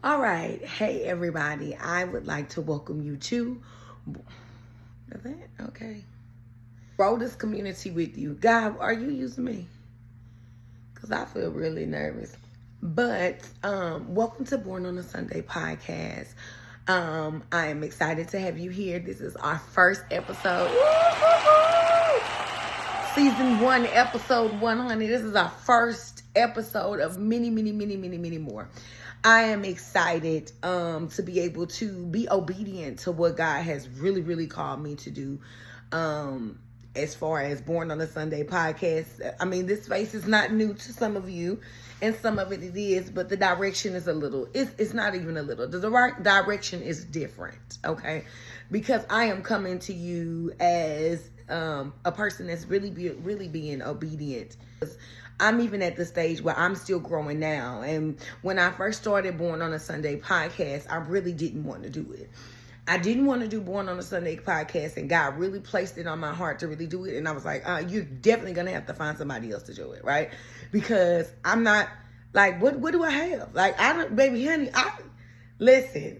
All right. Hey, everybody. I would like to welcome you to... Okay. Grow this community with you. God, are you using me? Because I feel really nervous. But welcome to Born on a Sunday podcast. I am excited to have you here. This is our first episode. Season 1, episode 100. This is our first episode of many more. I am excited to be able to be obedient to what God has really called me to do. As far as Born on a Sunday podcast, I mean, this space is not new to some of you, and some of it is, but the direction is it's not even a little. The right direction is different, okay? Because I am coming to you as a person that's really being obedient. I'm even at the stage where I'm still growing now. And when I first started Born on a Sunday podcast, I really didn't want to do it. I didn't want to do Born on a Sunday podcast, and God really placed it on my heart to really do it. And I was like, you're definitely going to have to find somebody else to do it, right? Because I'm not, like, what do I have? Like, I don't, baby, honey, listen,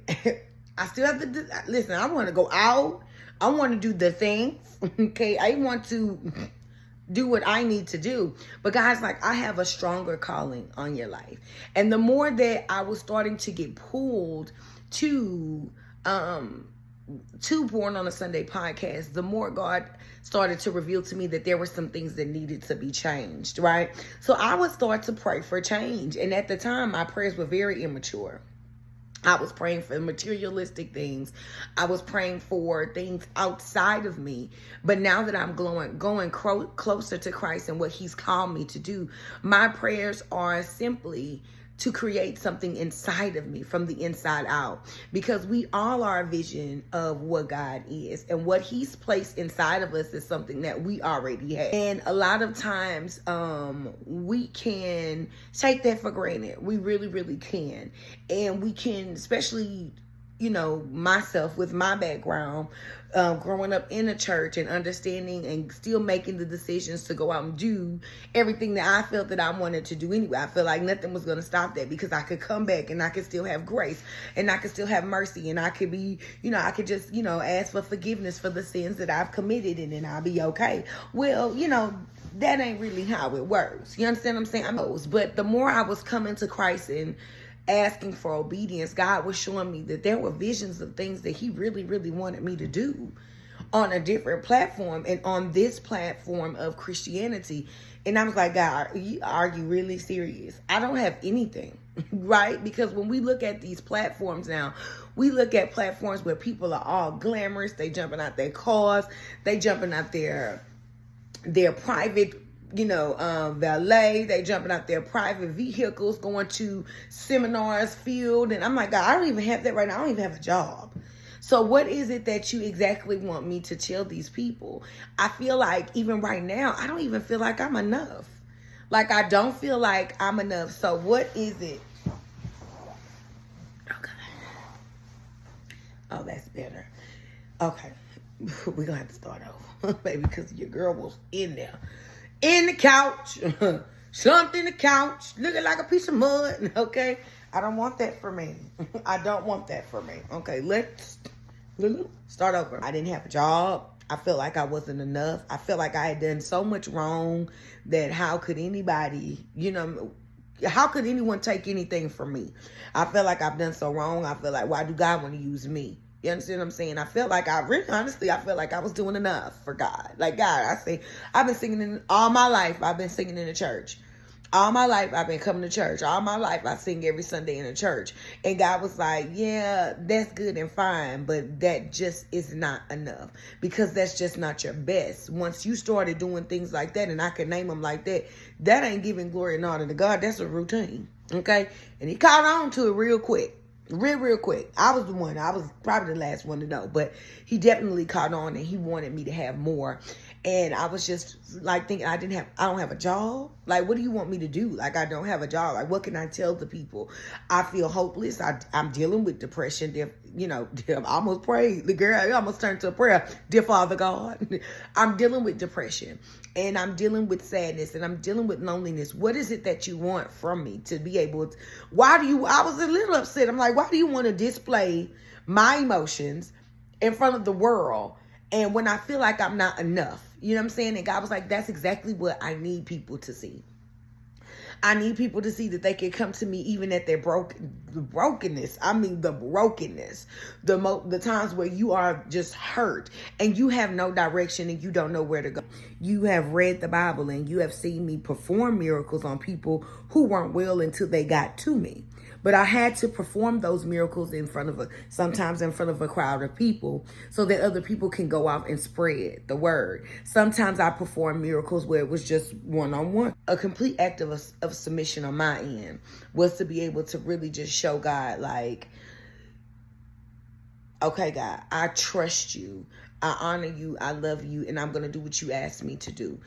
I still have to, listen, I want to go out. I want to do the things, okay? I want to do what I need to do. But God's like, I have a stronger calling on your life. And the more that I was starting to get pulled to Born on a Sunday podcast, the more God started to reveal to me that there were some things that needed to be changed, right? So I would start to pray for change. And at the time, my prayers were very immature. I was praying for materialistic things. I was praying for things outside of me. But now that I'm going closer to Christ and what he's called me to do, my prayers are simply to create something inside of me from the inside out. Because we all are a vision of what God is. And what he's placed inside of us is something that we already have. And a lot of times we can take that for granted. We really can. And we can, especially, you know, myself with my background, growing up in a church and understanding and still making the decisions to go out and do everything that I felt that I wanted to do anyway. I felt like nothing was going to stop that, because I could come back and I could still have grace and I could still have mercy, and I could be, you know, I could just, you know, ask for forgiveness for the sins that I've committed, and then I'll be okay. Well, you know, that ain't really how it works. You understand what I'm saying? But the more I was coming to Christ and asking for obedience, God was showing me that there were visions of things that he really wanted me to do on a different platform and on this platform of Christianity. And I was like, God, are you really serious? I don't have anything, right? Because when we look at these platforms now, we look at platforms where people are all glamorous. They jumping out their cars. They jumping out their private, you know, valet. They jumping out their private vehicles, going to seminars, field. And I'm like, God, I don't even have that right now. I don't even have a job. So what is it that you exactly want me to tell these people? I feel like even right now, I don't even feel like I'm enough. Like, I don't feel like I'm enough. So what is it? Okay. Oh, that's better. Okay. We're going to have to start over, baby, because your girl was in there. In the couch, slumped in the couch, looking like a piece of mud, okay? I don't want that for me. I don't want that for me. Okay, let's start over. I didn't have a job. I felt like I wasn't enough. I felt like I had done so much wrong that how could anybody, you know, how could anyone take anything from me? I felt like I've done so wrong. I feel like, why do God want to use me? You understand what I'm saying? I felt like I felt like I was doing enough for God. Like, God, I've been singing all my life. I've been singing in the church. All my life, I've been coming to church. All my life, I sing every Sunday in the church. And God was like, yeah, that's good and fine, but that just is not enough, because that's just not your best. Once you started doing things like that, and I can name them like that, that ain't giving glory and honor to God. That's a routine, okay? And he caught on to it real quick. Real quick. I was probably the last one to know, but he definitely caught on, and he wanted me to have more. And I was just like thinking, I don't have a job. Like, what do you want me to do? Like, I don't have a job. Like, what can I tell the people? I feel hopeless. I'm dealing with depression. You know, I almost prayed. The girl, I almost turned to a prayer. Dear Father God, I'm dealing with depression, and I'm dealing with sadness, and I'm dealing with loneliness. What is it that you want from me to be able to, I was a little upset. I'm like, why do you want to display my emotions in front of the world? And when I feel like I'm not enough, you know what I'm saying? And God was like, that's exactly what I need people to see. I need people to see that they can come to me even at their brokenness. I mean, the brokenness, the times where you are just hurt and you have no direction and you don't know where to go. You have read the Bible and you have seen me perform miracles on people who weren't well until they got to me. But I had to perform those miracles sometimes in front of a crowd of people so that other people can go out and spread the word. Sometimes I performed miracles where it was just one-on-one. A complete act of submission on my end was to be able to really just show God, like, okay, God, I trust you. I honor you. I love you. And I'm going to do what you asked me to do.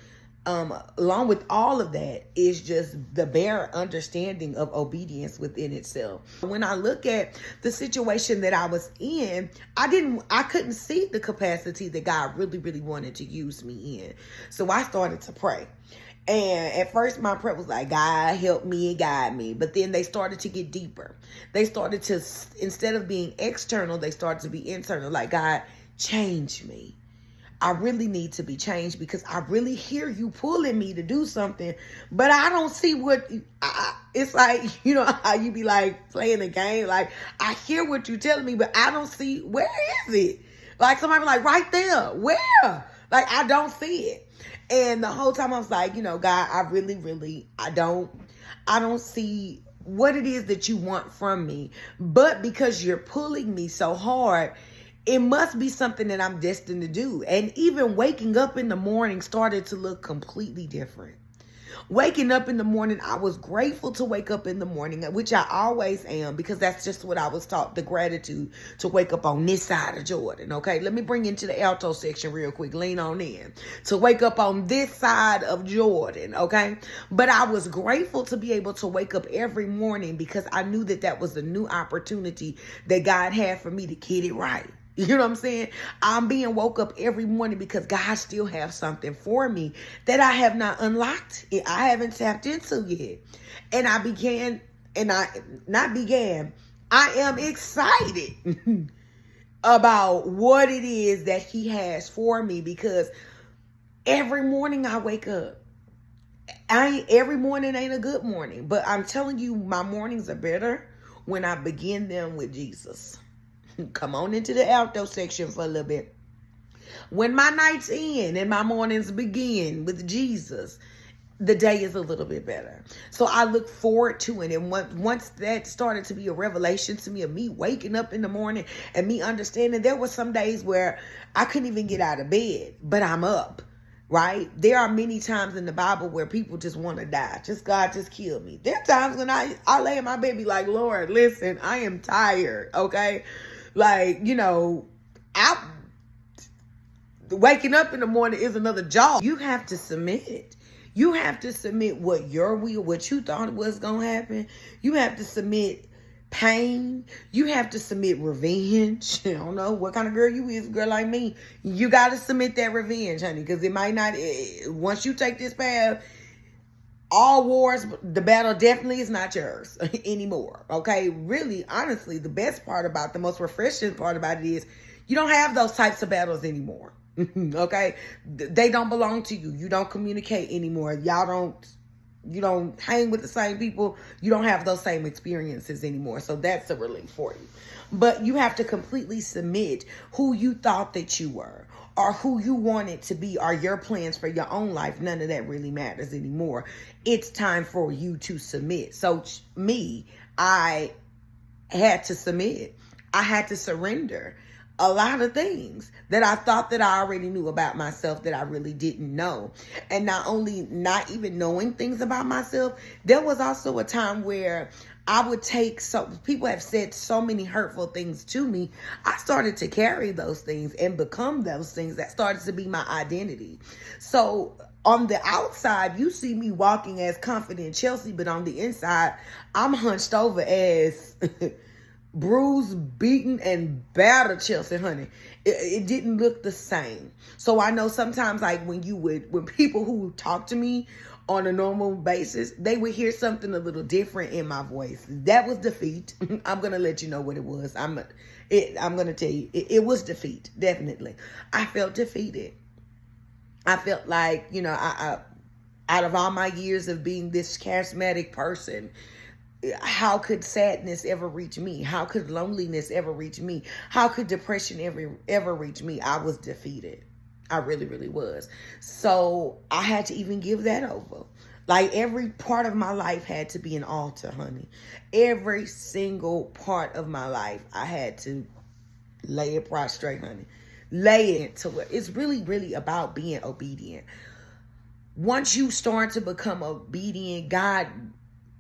Along with all of that is just the bare understanding of obedience within itself. When I look at the situation that I was in, I couldn't see the capacity that God really, really wanted to use me in. So I started to pray. And at first my prayer was like, God, help me and guide me. But then they started to get deeper. They started to, instead of being external, they started to be internal. Like, God, change me. I really need to be changed because I really hear you pulling me to do something, but I don't see what, it's like, you know, how you be like playing a game. Like, I hear what you're telling me, but I don't see, where is it? Like, somebody be like, right there, where? Like, I don't see it. And the whole time I was like, you know, God, I really, really, I don't see what it is that you want from me. But because you're pulling me so hard, it must be something that I'm destined to do. And even waking up in the morning started to look completely different. Waking up in the morning, I was grateful to wake up in the morning, which I always am, because that's just what I was taught, the gratitude to wake up on this side of Jordan, okay? Let me bring you into the Alto section real quick. Lean on in. To wake up on this side of Jordan, okay? But I was grateful to be able to wake up every morning because I knew that that was a new opportunity that God had for me to get it right. You know what I'm saying? I'm being woke up every morning because God still has something for me that I have not unlocked. I haven't tapped into yet. And I am excited about what it is that he has for me, because every morning I wake up. Every morning ain't a good morning, but I'm telling you, my mornings are better when I begin them with Jesus. Come on into the Alto section for a little bit. When my nights end and my mornings begin with Jesus, the day is a little bit better. So I look forward to it. And once that started to be a revelation to me of me waking up in the morning and me understanding, there were some days where I couldn't even get out of bed, but I'm up. Right? There are many times in the Bible where people just want to die. God, just kill me. There are times when I lay in my bed, be like, Lord, listen, I am tired. Okay. Like, you know, waking up in the morning is another job. You have to submit. You have to submit what your will, what you thought was going to happen. You have to submit pain. You have to submit revenge. I don't know what kind of girl you is, a girl like me. You got to submit that revenge, honey, because it might not, once you take this path, all wars, the battle definitely is not yours anymore. Okay. Really, honestly, the best part about, the most refreshing part about it is you don't have those types of battles anymore. Okay. They don't belong to you. You don't communicate anymore. You don't hang with the same people. You don't have those same experiences anymore. So that's a relief for you. But you have to completely submit who you thought that you were, or who you wanted to be, or your plans for your own life. None of that really matters anymore. It's time for you to submit. So I had to submit. I had to surrender a lot of things that I thought that I already knew about myself that I really didn't know. And not only not even knowing things about myself, there was also a time where I would people have said so many hurtful things to me. I started to carry those things and become those things. That started to be my identity. So on the outside, you see me walking as confident Chelsey, but on the inside, I'm hunched over as bruised, beaten, and battered Chelsey, honey. It didn't look the same. So I know sometimes, like when people who talk to me on a normal basis, they would hear something a little different in my voice. That was defeat. I'm going to let you know what it was. I'm going to tell you, it was defeat, definitely. I felt defeated. I felt like, I out of all my years of being this charismatic person, how could sadness ever reach me? How could loneliness ever reach me? How could depression ever reach me? I was defeated. I really, really was. So I had to even give that over. Like every part of my life had to be an altar, honey. Every single part of my life, I had to lay it prostrate, honey. Lay it to it. It's really, really about being obedient. Once you start to become obedient, God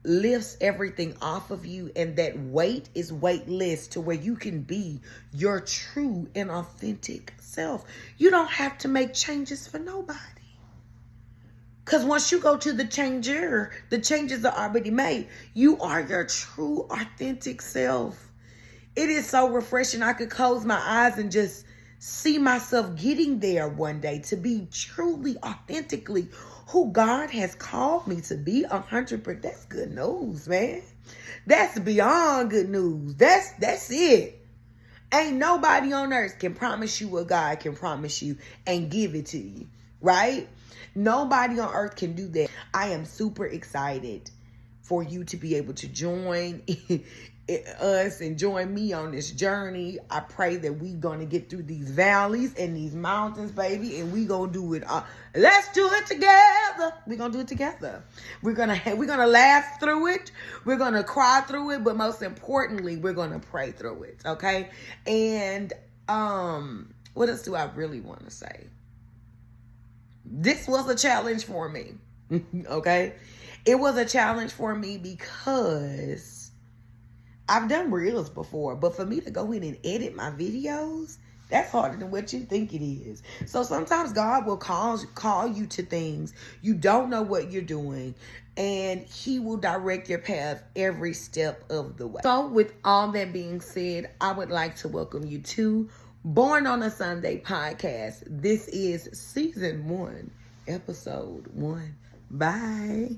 lifts everything off of you, and that weight is weightless to where you can be your true and authentic self. You don't have to make changes for nobody. Because once you go to the changer, the changes are already made. You are your true, authentic self. It is so refreshing. I could close my eyes and just see myself getting there one day to be truly, authentically who God has called me to be 100%. That's good news, man. That's beyond good news. That's it. Ain't nobody on earth can promise you what God can promise you and give it to you, right? Nobody on earth can do that. I am super excited for you to be able to join us and join me on this journey. I pray that we're going to get through these valleys and these mountains, baby, and we going to do it. Let's do it together. We're going to do it together. We're going to laugh through it. We're going to cry through it, but most importantly, we're going to pray through it, okay? And what else do I really want to say? This was a challenge for me, okay? It was a challenge for me because I've done reels before, but for me to go in and edit my videos, that's harder than what you think it is. So sometimes God will call you to things. You don't know what you're doing, and he will direct your path every step of the way. So with all that being said, I would like to welcome you to Born on a Sunday podcast. This is season 1, episode 1. Bye.